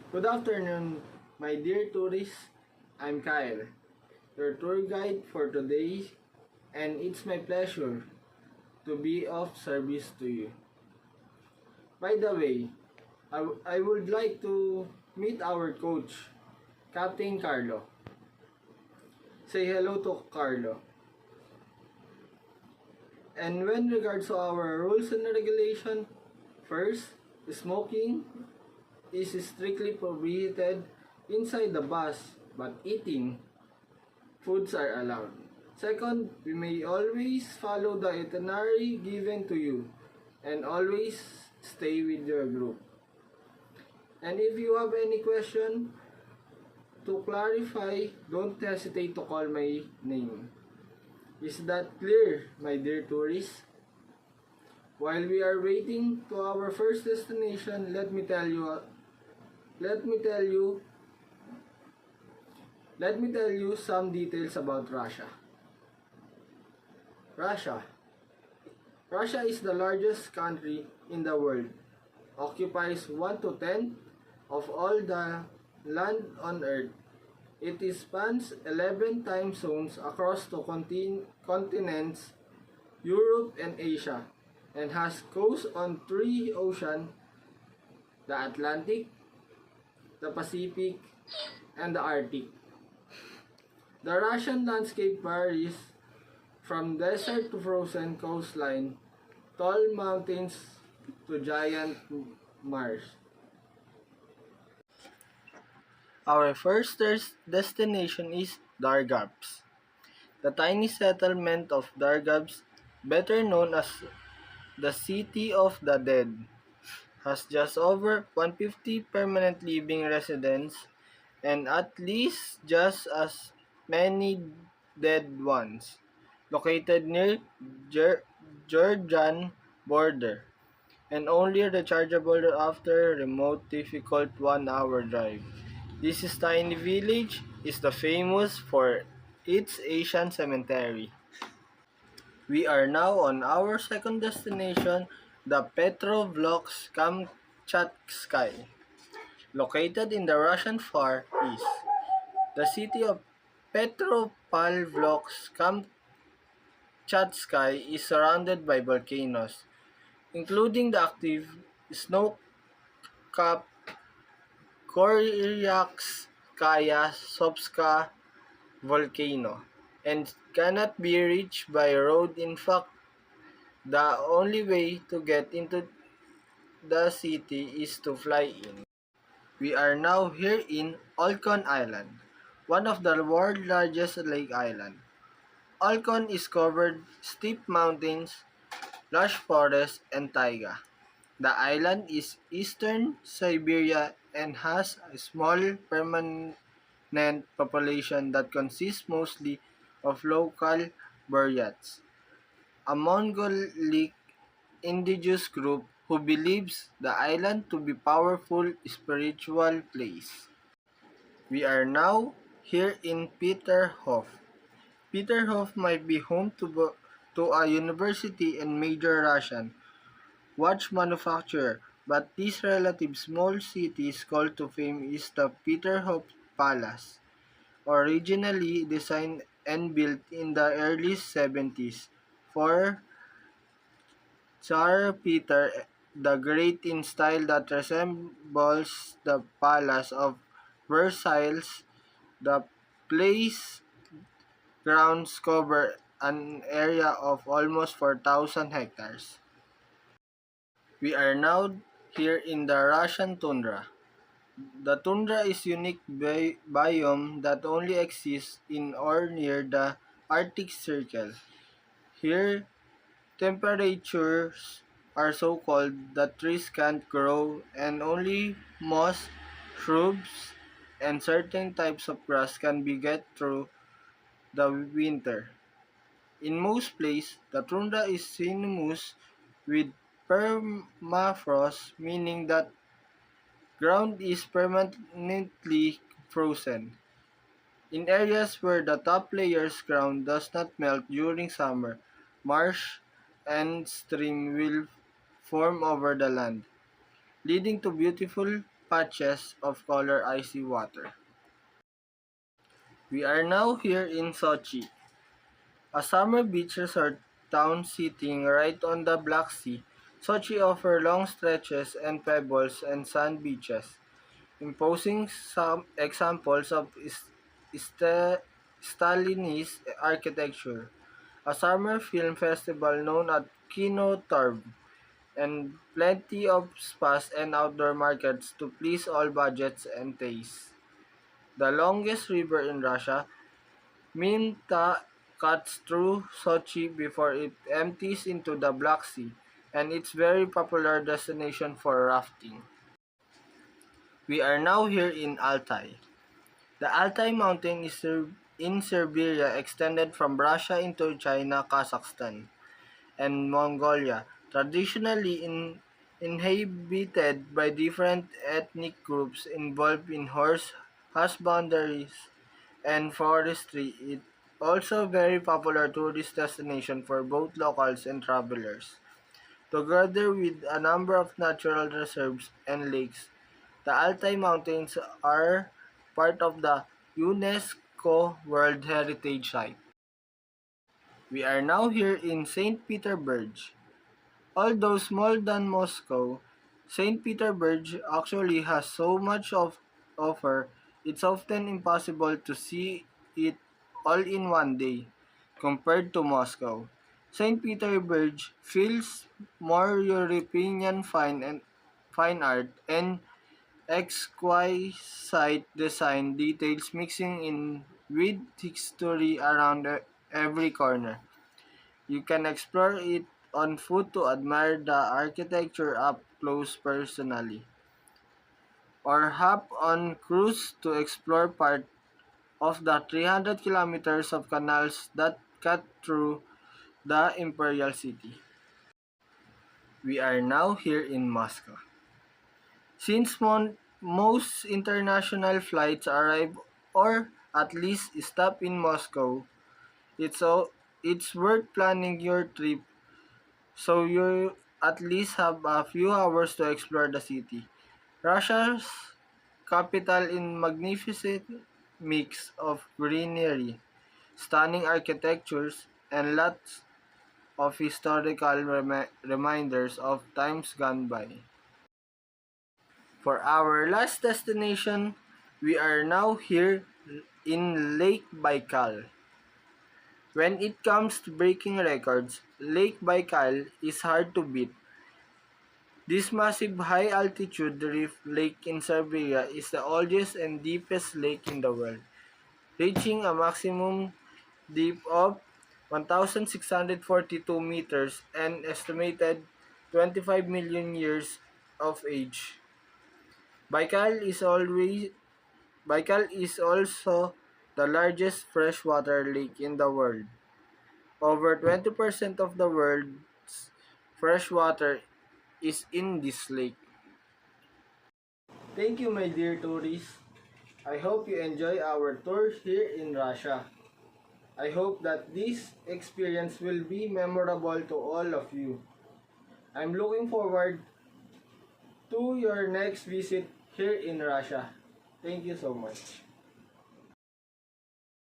Good afternoon, my dear tourists. I'm Kyle, your tour guide for today, and it's my pleasure to be of service to you. By the way, I would like to meet our coach, Captain Carlo. Say hello to Carlo. And when regards to our rules and regulation, first, smoking is strictly prohibited inside the bus, but eating foods are allowed. Second, we may always follow the itinerary given to you and always stay with your group. And if you have any question to clarify, don't hesitate to call my name. Is that clear, my dear tourists? While we are waiting to our first destination, let me tell you some details about Russia. Russia. Russia is the largest country in the world. Occupies 1 to 10 of all the land on earth. It spans 11 time zones across the continents, Europe and Asia, and has coasts on 3 oceans, the Atlantic, the Pacific, and the Arctic. The Russian landscape varies from desert to frozen coastline, tall mountains to giant marshes. Our first destination is Dargabs. The tiny settlement of Dargabs, better known as the City of the Dead, has just over 150 permanent living residents and at least just as many dead ones, located near Georgian border and only rechargeable after remote difficult 1 hour drive. This tiny village is the famous for its Asian cemetery. We are now on our second destination, the Petrovlovsk-Kamchatsky. Located in the Russian Far East, the city of Petropavlovsk-Kamchatsky is surrounded by volcanoes, including the active snow-capped Koryakskaya Sobska volcano, and cannot be reached by road. In fact, the only way to get into the city is to fly in. We are now here in Olkhon Island, one of the world's largest lake island. Olkhon is covered steep mountains, lush forests, and taiga. The island is eastern Siberia and has a small permanent population that consists mostly of local Buryats, a Mongolic indigenous group who believes the island to be powerful spiritual place. We are now here in Peterhof. Peterhof might be home to a university and major Russian watch manufacturer, but this relative small city's call to fame is the Peterhof Palace, originally designed and built in the early 70s for Tsar Peter the Great in style that resembles the Palace of Versailles. The place grounds cover an area of almost 4,000 hectares. We are now here in the Russian tundra. The tundra is a unique biome that only exists in or near the Arctic Circle. Here, temperatures are so cold that trees can't grow and only moss, shrubs, and certain types of grass can be get through the winter. In most places, the tundra is synonymous with permafrost, meaning that ground is permanently frozen. In areas where the top layer's ground does not melt during summer, marsh and stream will form over the land, leading to beautiful patches of color icy water. We are now here in Sochi, a summer beach resort town sitting right on the Black Sea. Sochi offers long stretches and pebbles and sand beaches, imposing some examples of Stalinist architecture. A summer film festival known as Kino Torb, and plenty of spas and outdoor markets to please all budgets and tastes. The longest river in Russia, Minta, cuts through Sochi before it empties into the Black Sea, and it's very popular destination for rafting. We are now here in Altai. The Altai mountain is in Siberia, extended from Russia into China, Kazakhstan, and Mongolia, traditionally inhabited by different ethnic groups involved in horse husbandry and forestry. It also very popular tourist destination for both locals and travelers. Together with a number of natural reserves and lakes, the Altai Mountains are part of the UNESCO World Heritage Site. We are now here in St. Petersburg. Although smaller than Moscow, St. Petersburg actually has so much of offer, it's often impossible to see it all in one day compared to Moscow. St. Petersburg feels more European fine art and exquisite design details mixing in with history around every corner. You can explore it on foot to admire the architecture up close personally, or hop on cruise to explore part of the 300 kilometers of canals that cut through the imperial city. We are now here in Moscow. Since most international flights arrive or at least stop in Moscow, it's worth planning your trip so you at least have a few hours to explore the city. Russia's capital in magnificent mix of greenery, stunning architectures, and lots of historical reminders of times gone by. For our last destination, we are now here in Lake Baikal. When it comes to breaking records, Lake Baikal is hard to beat. This massive high-altitude reef lake in Siberia is the oldest and deepest lake in the world, reaching a maximum depth of 1,642 meters and estimated 25 million years of age. Baikal is always Baikal is also the largest freshwater lake in the world. Over 20% of the world's freshwater is in this lake. Thank you, my dear tourists. I hope you enjoy our tour here in Russia. I hope that this experience will be memorable to all of you. I'm looking forward to your next visit here in Russia. Thank you so much.